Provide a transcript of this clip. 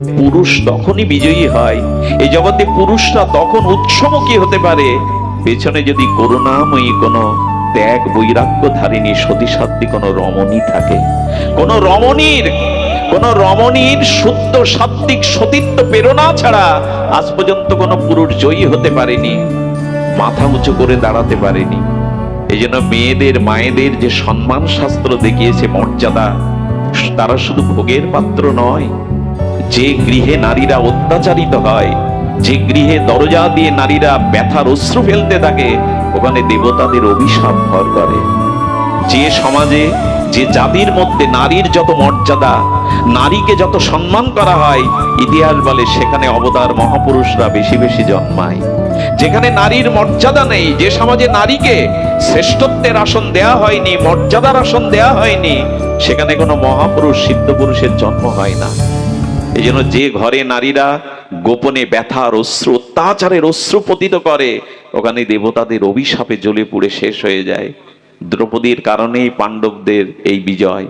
পুরুষ তখনই বিজয়ী হয়, এই জগতে পুরুষরা তখন উৎসমুখী হতে পারে পেছনে যদি করুণাময়ী কোনো ত্যাগ বৈরাগ্য ধারিণী সতীসাধ্বী কোনো রমণী থাকে। কোন রমণীর শুদ্ধ সাত্বিক সতীত্ব প্রেরণা ছাড়া আজ পর্যন্ত কোনো পুরুষ জয়ী হতে পারেনি, মাথা উঁচু করে দাঁড়াতে পারেনি। এই জন্য মেয়েদের মায়েদের যে সম্মান শাস্ত্র দেখিয়েছে মর্যাদা, তারা শুধু ভোগের পাত্র নয়। যে গৃহে নারীরা অত্যাচারিত হয়, যে গৃহে দরজা দিয়ে নারীরা ব্যথার অশ্রু ফেলতে থাকে, ওখানে দেবতাদের অভিশাপ ভর করে। যে সমাজে যে জাতির মধ্যে নারীর যত মর্যাদা, নারীকে যত সম্মান করা হয়, ইতিহাস বলে সেখানে অবতার মহাপুরুষরা বেশি বেশি জন্মায়। যেখানে নারীর মর্যাদা নেই, যে সমাজে নারীকে শ্রেষ্ঠত্বের আসন দেয়া হয়নি, মর্যাদার আসন দেয়া হয়নি, সেখানে কোনো মহাপুরুষ সিদ্ধ পুরুষের জন্ম হয় না। এই জন্য যে ঘরে নারীরা গোপনে ব্যথার অশ্রু, অত্যাচারের অশ্রু পতিত করে, ওখানে দেবতাদের অভিশাপে জ্বলে পুড়ে শেষ হয়ে যায়। দ্রৌপদীর কারণেই পাণ্ডবদের এই বিজয়।